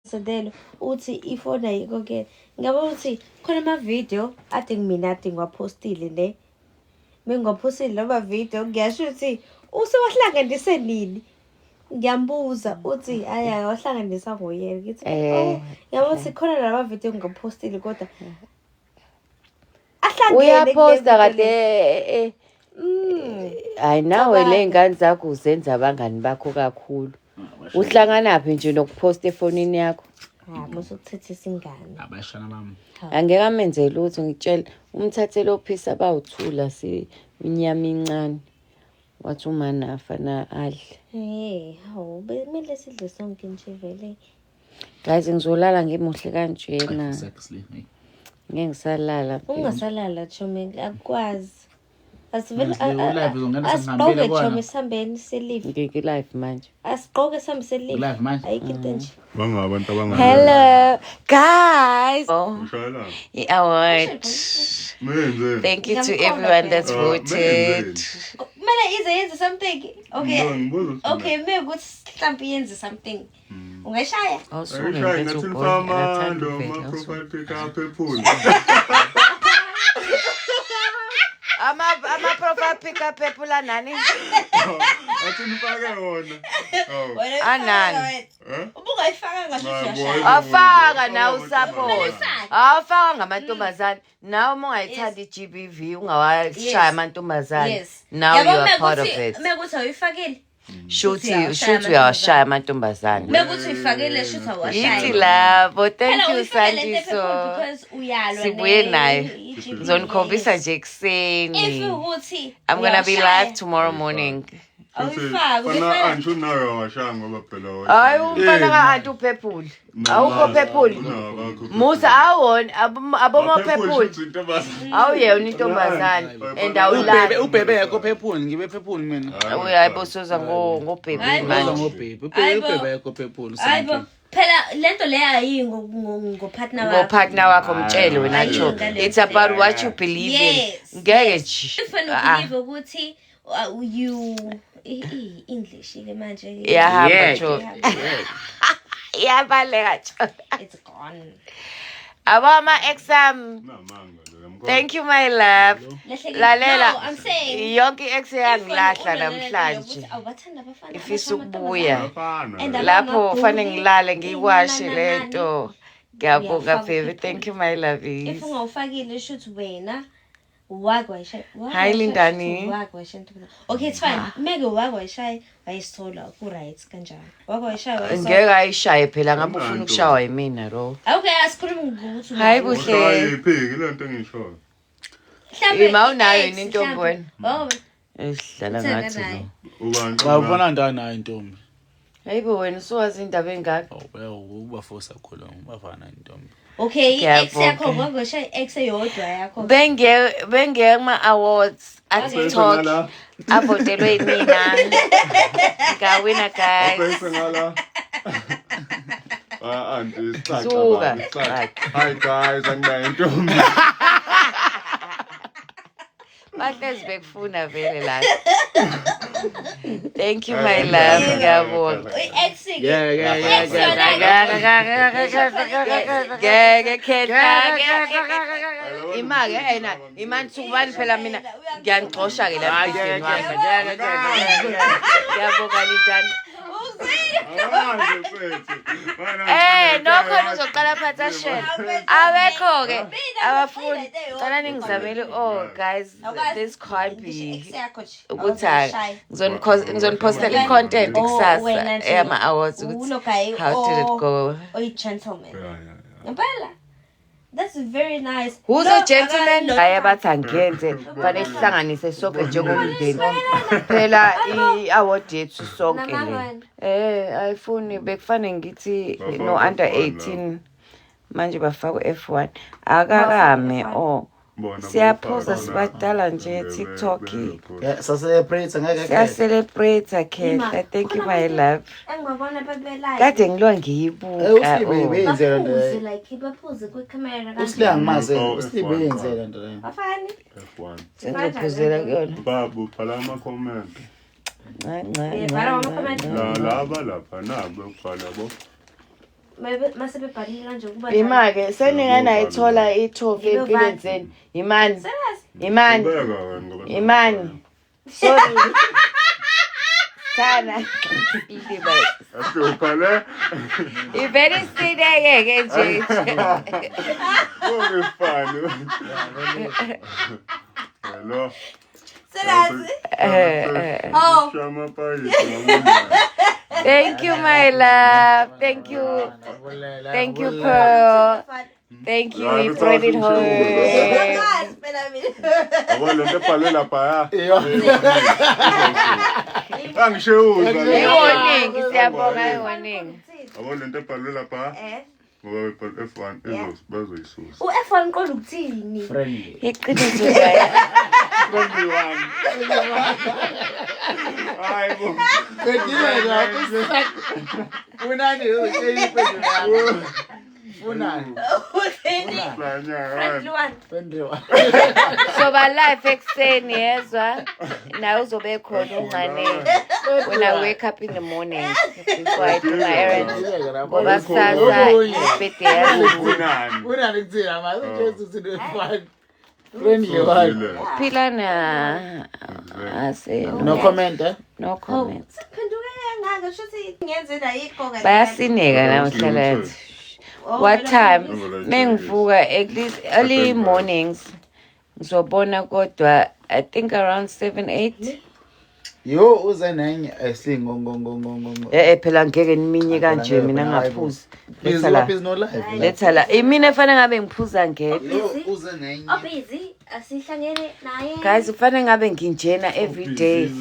Sendelo uthi ifona yiko ke ngiyabona ukuthi khona ama video ade mina ade ngiwapostile ne mengiwaphostile laba video ngiyasho ukuthi usewahlanganise nini ngiyambuza uthi aya wahlanganisa ngoyena ngithi oh ngiyabona ukuthi khona laba video ngipostile kodwa ahlangene uyaposta kade hayi nawe le ngane zakho uzenza abangani bakho kakhulu uhlangana phi nje nokuposta efonini yakho musukuthethe isingane abashana bami angeke amenze lutho ngitshela umthathele ophisa bawuthula iminyama incane wathi uma nafa na adle hawu bemele sidle sonke nje vele guys ngizolala ngimuhle kanjena ngeke ngisalala ungasalala chomi akwazi asivele live asiqoke chomi sihambeni selive ngeke live manje asiqoke sihambe selive live manje ayikho into nje bangabantu abangani hello guys ushayela award menze thank you to everyone that's voted kumele yenze something okay mekuthi mhlawumbe yenze something ungayishaya awusuke ayishaya ngiphethe ngathi ubhola mfama ngathanda lo uvela ma profile pic up ephula ama profile pick up ephula nani athi nifake wona anani ubungayifaka ngasho afaka nawe support awufaka ngamantombazane nawe uma ungayithanda i-GBV ungawashaya amantombazane now you are part of it mekuthi awuyifakile shuthi uyawashaya amantombazane mekuthi uyifakile shuthi awashaya yithi labo thank you Sandiso sibuye nayo ngizonikhombisa nje ekuseni I'm gonna be live tomorrow morning fana angisho nayo washaya ngoba phela hayi umfana ka-anti uphephule awukho phephule musa awona aboma phephule awuyena intombazane and awulazi ubhebe yakho phephule ngibe phephule mina uyayibo soza ngobhebhi manje ubhebe yakho phephule hayibo phela lento le ayi ngopartner wakho mtshele wena ngisho it's about what you believe in ngeke nje believe ukuthi you English ke manje yahamba njo yabaleka njo it's gone abama exam thank you my love lalela yonke ex yangilahla namhlanje ifisa ukubuya lapho fanele ngilale ngiyiwashe lento ngiyabonga baby thank you my love if ungawufakile shoot wena wagwayisha hayi lindani okay it's fine meke wagwayisha ayisithola ku right kanjani wagwayisha ngeke ayishaye phela ngabe ufuna ukushawa yimina ro okay asikhulumi ngokuthi hayi buhle ayiphiki lento engishoyo ima unayo intombi wena esidlala ngathi xa ubona ndana nayo intombi hayibo wena sowazi indaba engaka uba force akho ubafana intombi okay ex yakho ngogosha ex eyodwa yakho benge ma awards at TikTok avotelwe yimina ngawina guys anti suka hi guys anginayo intombi bahlezi bekufuna vele la thank you my love ngiyabonga ex imake yena imani sukubani phela mina ngiyanixosha ke la bhidini wami ngiyabonga lintana nokhona uzoqala phansi ashela abekho ke abafundi cala ningizamele guys this can't be ukuthi ngizonipostela i-content kusasa eyama-awards ukuthi how did it go gentleman ngempela that's very nice who's a gentleman hayi abathi angenze fanele sihlanganise sonke njengomndeni phela i-award yethu sonke le ayifuni bekufanele ngithi no under 18 manje bafakwe F1 akakame siyaphosa sibadala nje TikTok celebrate ngeke celebrate khe thank you my love engibona bebelike kade ngilwa ngiyibuka benzela nto like baphuze kwicamera usilangimaze usibenzela nto leyo afani F1 sengizophuzela kuyona babu phala ama comment yebhala ama comment la laba lapha nabo ukubhala bo Mase bebhalile kanje kuba Ima-ke seningangayithola itrophy empilweni zenu. Imani. Imani. Imani. Sorry. Sana. Asupale. Ivele sineke nje. Fun. Hello. Oh. Thank you, my love. Thank you. Thank you, Pearl. Thank you, we brought it home. Awalento phalela phaya. Warning, siyabonga warning. Awalento phalela phaya. Ngoba F1 bazoyisusa. U-F1 qonda ukuthini? Friendly. Iqiniso ngaya. Friendly one. Hayibo. Unani uzotshela impendulo yakho. Unani? Friendly one. Friendly one. So ba live ekuseni yezwa na uzobe khona uncane when I wake up in the morning before I do my errands. Ngoba sasa birthday Unani. Unani kuthina manje uJesu uthi fun. Friendly one. phila na ase No comment eh? no comments. Phenduke kangaka shuthi ngenze la iqonga. Bayasineka namhlanje yathi. What time? Mengivuka at least early mornings. Ngizobona kodwa I think around 7-8. Yo uze nenye esingo. Phela ngeke niminye kanje mina ngaphuza. Letha la. Is no live. Letha la. Imina efana ngabe ngiphuza ngedwa. Yo uze nenye. Busy asihlangene naye. Guys, ufane ngabe nginjena every day.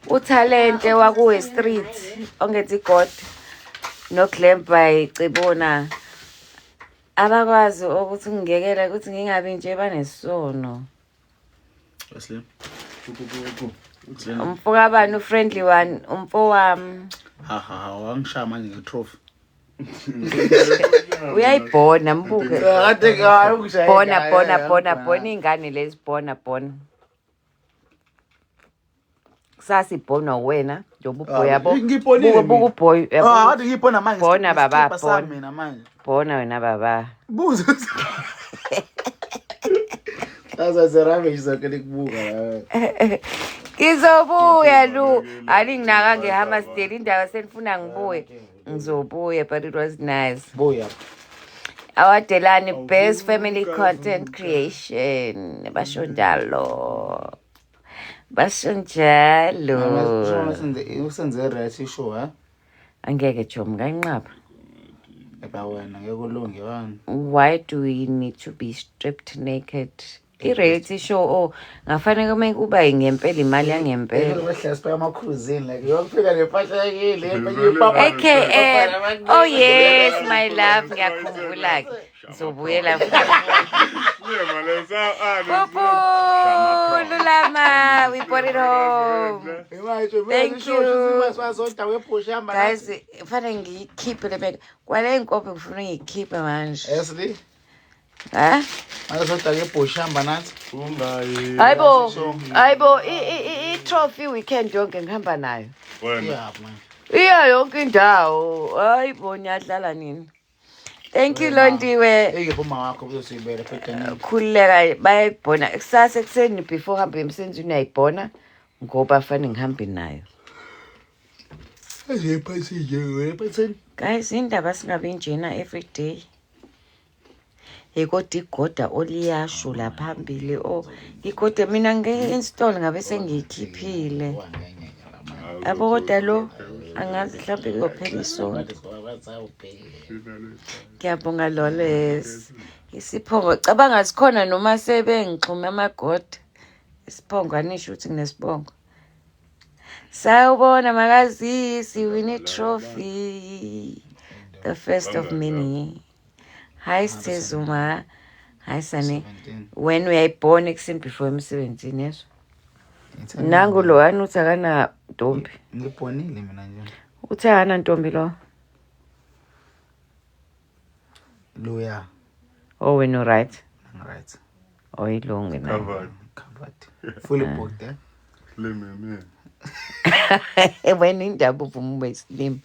Utalente wakuwe street ongethi God no claim by Cibona. Abakwazi ukuthi ngingekela ukuthi ngingabi nje banesono. Asle. Umfoka bani friendly one umfo wami. Wangishaya manje ngetrophy. Uyayibona mbuke. Kade ngayo ukushaya. Bona ingane lezi bona. Sasibhona wena njoba uboy yabo. Buka uboy yabo. Kade ngibona manje. Bona baba bona. Mina manje. Bona wena baba. Buza. Azazerabe izakele kubuka la. Ngizobuya lu. Alinginaka ngihamba steli indawo senifuna ngibuye. Ngizobuya but it was nice. Buya. Awadelani best family content creation. Basho njalo. Usenze reality show ha? Angeke Jom kanqaba. Eba wena ngeke ulunge wani. Why do we need to be stripped naked? I-reality show ngafanele make kuba ngempela imali yangempela. Wehlala siphaka ama-cruisine like yokufika nepahla yakile AKA oh yes my love ngiyakhumbula ke. Ngizobuyela Lulama, we brought it home. Thank you. Guys, fanele ngiyikhiphe le bag. Kwale inkope ngifuna ngiyikhiphe manje. Asli? Hayibo, i-trophy weekend yonke ngihamba nayo. Iya yonke indawo. Hayibo niyadlala nini? Thank you Londiwe. Khuleka bayayibona kusasa ekseni before hambe emsebenzini uyayibona ngoba fanele ngihambe nayo. Guys, indaba singabe njena every day. Kodwa igoda oliyasho la phambili igoda mina nge-install ngabe sengiyikhiphile. Abo kodwa lo angazi mhlawumbe kuyophela isonto. Ngiyabonga Loles. Isiphongo cabanga sikhona noma sebengixhume amagoda. Isiphongo anisho ukuthi nginesibongo. Sawubona makazi siwine trophy. The first of many. Hi Sizuma. Hi Sani. When we are born exam before emsebenzini yeso. Nangu lo anuthi akana ntombi. Ngibonile mina nje. Uthe akana ntombi lo. Loya. Oh wena right. Right. Oh ilunge na. Covered. Fully booked eh. Slim man. When indaba uvuma ube slim.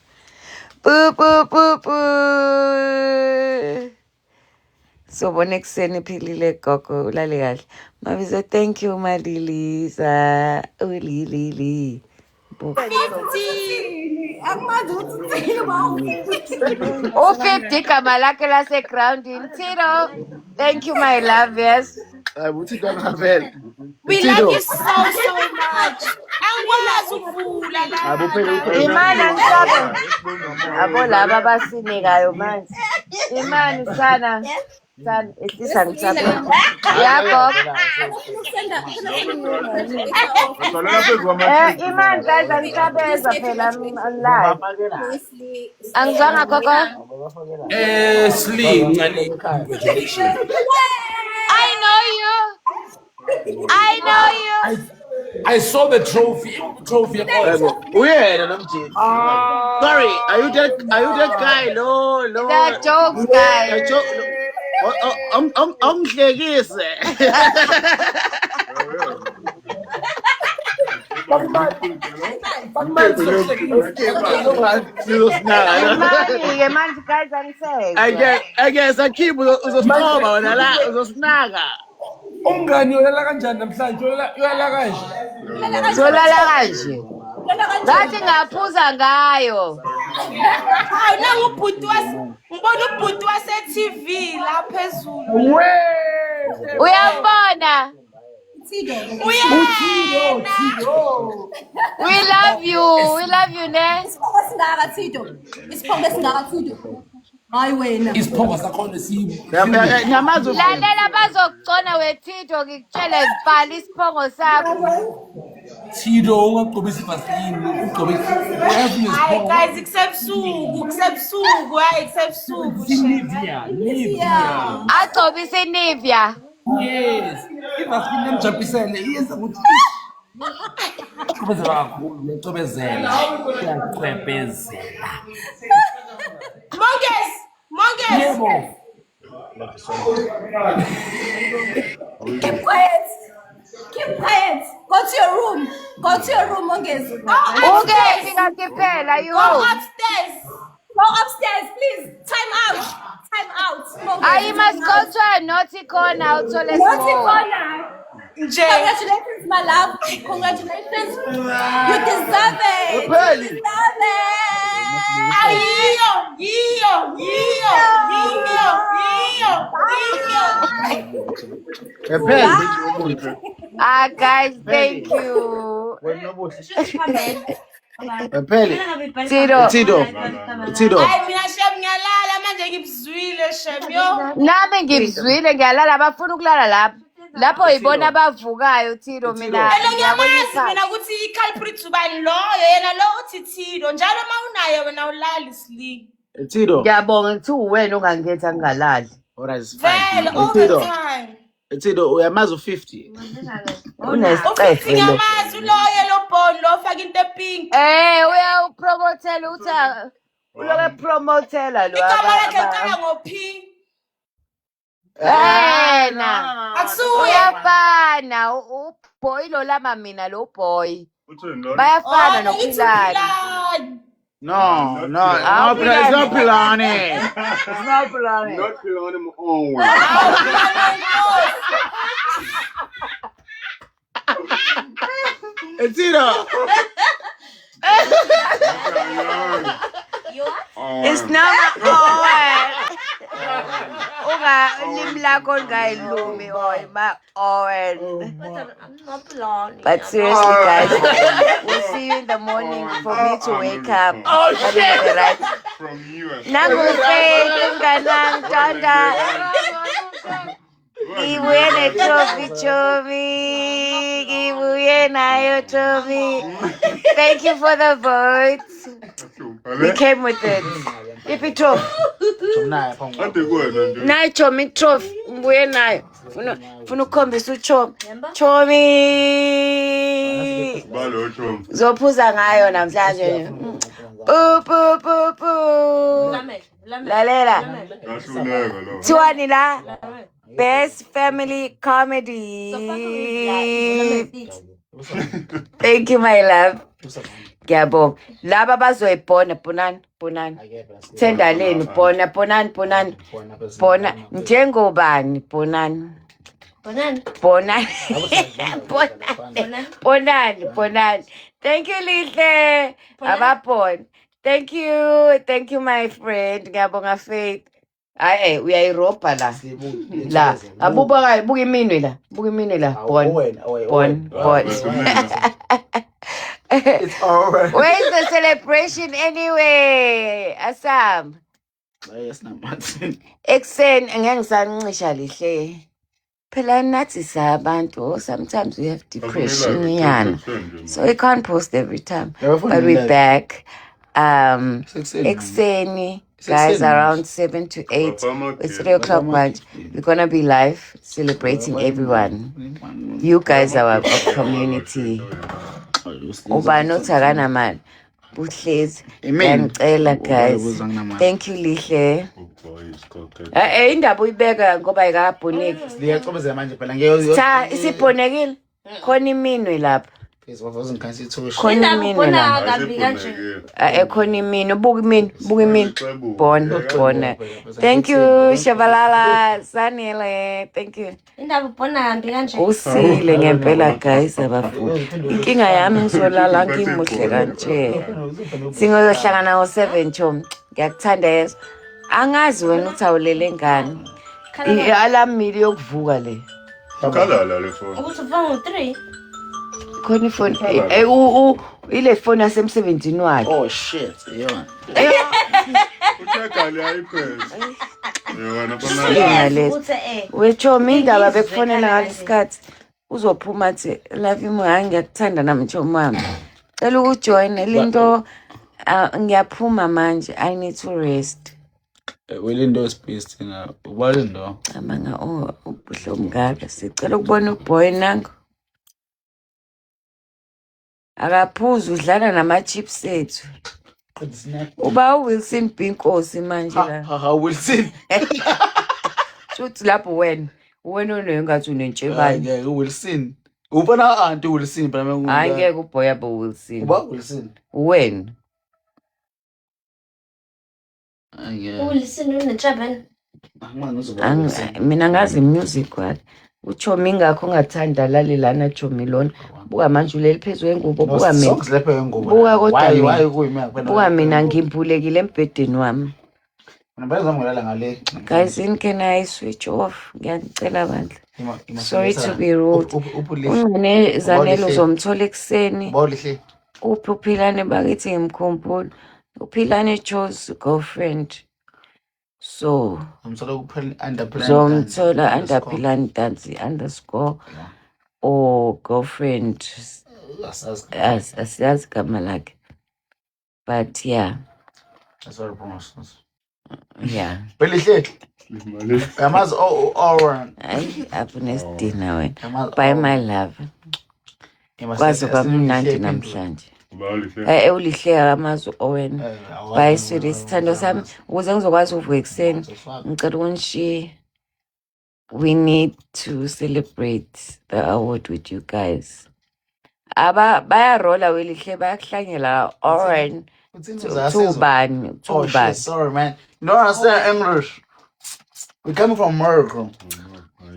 Boo, boo, boo, boo. So ekuseni philile gogo ulale kahle. Mabizo, thank you Malilisa. Ulilili. U50 igama lakhe lasegroundini. Tito, thank you my love, yes. uThixo angavela. We love you so much. Angikwazi ukuvula la. Imani angisabe. Abo laba abasinekayo manje. Imani sana. Sana, ehlisa ngisabe. Yabo. Imani guys angisabeza phela online. Angizwanga gogo? Slim, congratulations. I know you. I know you. I saw the trophy. Uyena nomjeni. Sorry, are you that guy? No. The jokes guy. Angihlekise. Imani-ke manje guys angiseke. I guess Akim uzosithoba wena la uzosinaka. Umngani uyalala kanjani namhlanje? Uyalala kanje? Zolala kanje. Ngathi ngaphuza ngayo. Hawu nangu ubhuti ngibona ubhuti wase-TV la phezulu. Uyambona? We love you ne? Isiphongo sakhona Nyamaza Lalela bazokucona wethito ngikutshele zibhala isiphongo sakho. Tito ungagqobisa ivaseline, ugqobisa. Hayi guys, kusebusuku, hayi kusebusuku. Nivea. Agcobise Nivea. Yes. Ivaseline emjapisele iyenza ukuthi Cobezela kakhulu, necobezela. Iyacwebezela. Monges. Yebo. Keep quiet. Go to your room, Monges. Ukephi kanti phela you? Go upstairs. Go upstairs, please. Time out. Monges. I must go to a naughty corner uthole Naughty smoke. corner. Congratulations, my love. Congratulations. You deserve it. Guys, thank you. Tito. Hayi mina shem ngiyalala manje ngibuzwile shem yo. Nami ngibizwile ngiyalala bafuna ukulala lapho yibona abavukayo Tito mina. Ngiyamazi mina ukuthi i-culprit ubani loyo yena lo uthi Tito njalo mawunayo wena ulali sleep. Tito. Ngiyabonga ngithi uwena ongangithetha ngingalali. Alright, it's Vele fine. all the time. Tito, uyamazi u50. Unesicefe lo. Ngiyamazi uloyo lo bone lo faka into epink. Uyawupromotela uthi uloke promotela lo. Igama lakhe uqala ngo-P. Wena. Akusuye. Uyafana uboy lo lama mina lo boy. Bayafana noPhilani. No, it's not Pilani. It's not Philani. Not on him own way. Tito. It's not Owen. Ulimi lakho lingayilumi Owen. But seriously guys, we'll see you in the morning for me to wake up. Oh shit! Right? From US. Ngibuye ne-trophy. Ngibuye nayo trophy. Thank you for the votes. We came with it. Ipi trophy. Nayo Chomi trophy. Ngibuye nayo. Funa ukukhombisa uChomi. Chomi. Zophuza ngayo namhlanje. Lalela. Tiwani la. Best family comedy. Thank you, my love. Ngiyabonga. Laba bazoyibhona bonani. Thendaleni bona bona njengobani bonani. Bonani. Thank you Lihle. Ababona. Thank you my friend. Ngiyabonga Faith. Hayi uyayirobha la. Abubuka buka iminwe la. Bon. It's alright. Where's the celebration anyway? Asam. Yes, not Martin. Ekseni ngeke ngisancisha Lihle. Phela nathi sabantu sometimes we have depression yana. So we can't post every time. But we're back. Ekseni guys around 7 to 8. It's 3 o'clock but we're gonna be live celebrating everyone. You guys are our community. Uba nothakana man. Buhlezi. Ngicela guys. Thank you Lihle. Indaba uyibeka ngoba ayikabhoneki. Liyacobezela manje phela ngeke. Cha isibhonekile. Khona iminwe lapha. Khona iminwe lapha. Khona iminwe buka iminwe. Bona. Thank you Shabalala Sanele. Thank you. Indaba ubona hambi kanje. Usile ngempela guys abafundi. Inkinga yami ngisolala ngimuhle kanje. Singohlangana ngo7 chom. Ngiyakuthanda yeso. Angazi wena uthawulele ngani. Alarm mili yokuvuka le. Ukhalala le phone. Ukuthi uvuka ngo3. Khona ifone ile phone yasemsebenzini wakhe. Oh shit, yeah. Uthekale ayipheze. Yona Wetho indaba bekufonela ngalesikhathi uzophuma athi love imo hayi ngiyakuthanda namtshomi wami. Cela ukujoin linto ngiyaphuma manje I need to rest. Welindo space na ubalindo. Amanga ubuhlo mngaka sicela ukubona uboy nango. Akaphuza udlala nama chips ethu. Uba Wilson Binkosi manje la. Ha Wilson. Shoot lapho wena unengathi unentshebane. Ngeke Wilson. Ubona aunty Wilson phela mengu. Hayi ngeke uboya bo Wilson. Uba Wilson. Wena. Wilson unetshebane. Mina ngazi music wakhe. Uchomi ngakho ungathanda lalelana chomi lona. Buka manje uleli phezulu engubo buka mina. Buka kodwa buka mina ngimbulekile embedeni wami. Guys, can I switch off? Ngiyacela bandla. Sorry to be rude. Ungene Zanele uzomthola ekseni. Uphi uphilane bakithi ngimkhumbula. Uphilane chose girlfriend. So zomthola underphilane dansi _ or girlfriend as gama lakhe. But yeah. That's what promotions. Yeah. Belihle. Yamazi Oran. Ay abunestina wena. Bye my love. Kwazi kwamnandi namhlanje. Ulihle amazi owena. Bye sweetie sithando sami ukuze ngizokwazi uvuka ekseni. Ngicela unishiye. We need to celebrate the award with you guys. Bayarola welihle bayahlangela Oran. Two bani. Sorry man. You don't understand English. We're coming from America.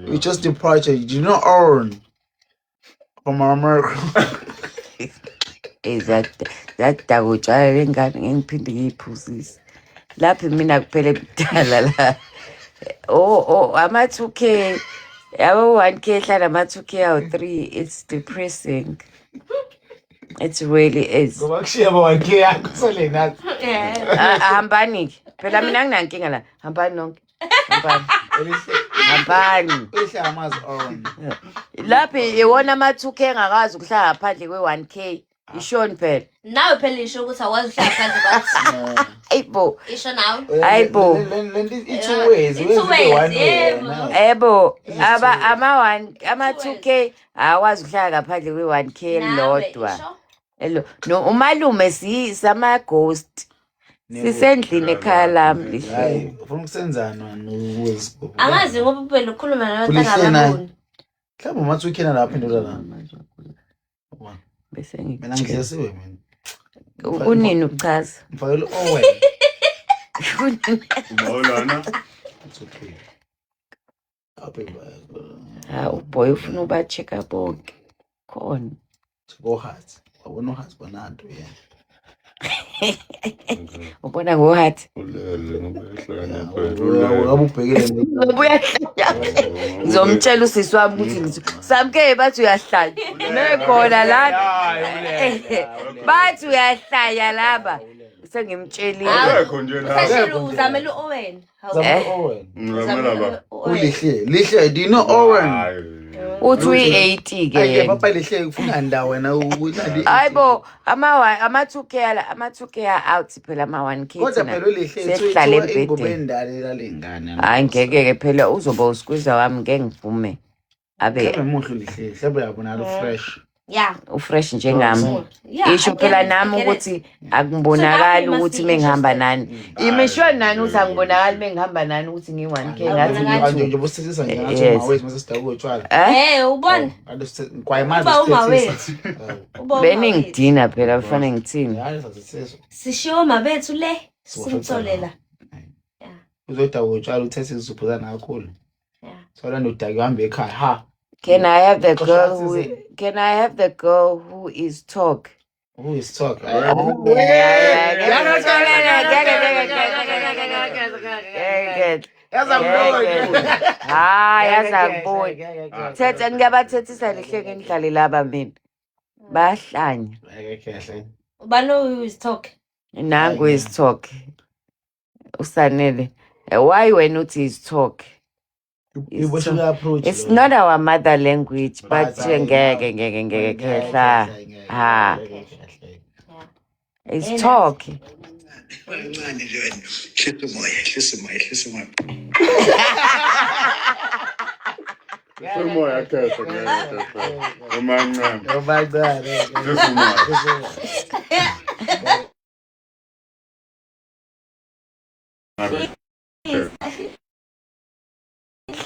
We just departure. You know Oran from America. That dakutshwala lengane ngiphinde ngiyiphuzise. Lapho mina kuphele kudala la. Ama 2K. Yabo 1K hlala ama 2K awu 3. It's depressing. It really is. Hambani. Phela mina nginankinga la. Hambani nonke. Hambani. Lapho iwona ama 2K engakazi ukuhlala ngaphandle kwe1K. Ishoni phela. Nawe phela isho ukuthi awazi ukuhlala phansi kwathi. Ayibo. Isho nawe. Ayibo. Two ways. Ebo ama 2K awazi ukuhlala ngaphandle kwe1K lodwa. Hello. No umalume sama ghost. Sisendlini ekhaya lami lihle. Ufuna ukusenzana nokuwezi. Angazi ngoba phela ukhuluma nabantwana ngababuni. Mhlawumbe uma 2K lapha indodana la. Bese Mina ngiyasiwe mina. Unini uchaza? Mfakele Owen. Ubawulana. It's okay. Happy Ha uboy ufuna uba check up bonke. Khona. go hard. Awuno hard bananto yeah. Ubona ngohathi. Ulele ngobehlana Awubhekele Ngizomtshela usisi wami ukuthi samke bathi uyahlanya. Mekhona la. Bathi uyahlanya laba. Sengimtshelile. Akekho nje la. Sashilo uzamele u-Owen. Owen. Ngizamela ba. Lihle, do you know Owen? Uthi uyi-80 ke Ake yena. papa lihle ufuna ndawo wena unandi. Hayibo ama-2K ama-2K out phela ama-1K Kodwa phela lihle sehlale ingobe embhedeni. endala lalengane. Hayi ngeke-ke phela uzoba usqueezer wami ngeke ngivume abe Mhlawumbe muhle lihle, mhlawumbe yabona lo fresh. Yeah. ufresh njengami. Yeah. Isho phela nami ukuthi akungibonakali ukuthi mengihamba nani. Imisho nani ukuthi angibonakali mengihamba nani ukuthi ngi-1K ngathi Nje busisisa nje ngathi Yes. mawethu mase sidaku utshwala. Ubona. Kwayamazi Uba umawethu. sithethe. Uba beningidina phela kufanele ngithini. Hayi sasisizwe. Sishiwo mabethu le. Simtsolela. Uzodaku utshwala uthethe izipho zanakhulu. Yeah. So la nodaki uhambe ekhaya ha. Can I have the girl who is talk? Who is talk? Hayi yazakubona. Thetha ngiyabathethisa lihleke ngidlale laba mina. Bahlanya. Ubano is talk. Nangu is talk. Usanele. Why wena uthi is talk? It's not our mother language, but ngeke khehla. Ha. It's talk. Umoya akekho ngeke. Umancane. Oh my God.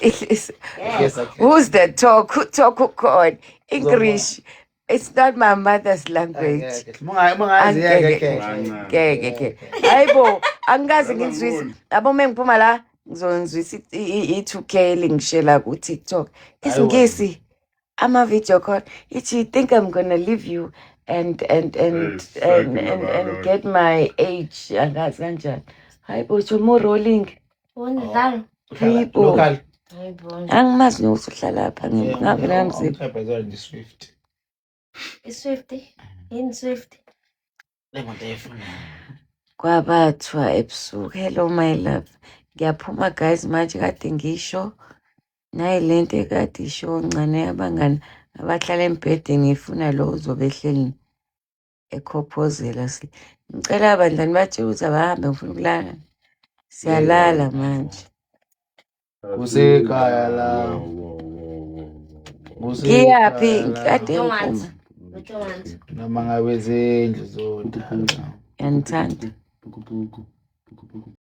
Yes. Yes, okay. Who's the talk? Who talk who called? English. It's not my mother's language. Mungazi yake. Ngeke. Hayibo, angazi ngizwisa. Yabo mengiphuma la ngizonzwisa i2K lingishela ku TikTok. Isingisi ama video call. You think I'm going to leave you and get my age angazi kanjani. Hayibo, umo rolling. Wonderful. People. Local. Angimazi ukuthi uhlala lapha ngabe namzi. Swift. Swift. In Swift. Kwabathwa ebusuku. Hello my love. Ngiyaphuma guys manje kade ngisho. Nayi lento ekade isho ncane abangani abahlala embhedeni ngifuna lo uzobe ehleli ekhophozela. Ngicela abandlani batshela ukuthi abahambe ngifuna ukulala. Siyalala manje. Kusekhaya la. Ngiyaphi kade ngiphuma. Noma ngabe zendlu zodwa. Yanithanda.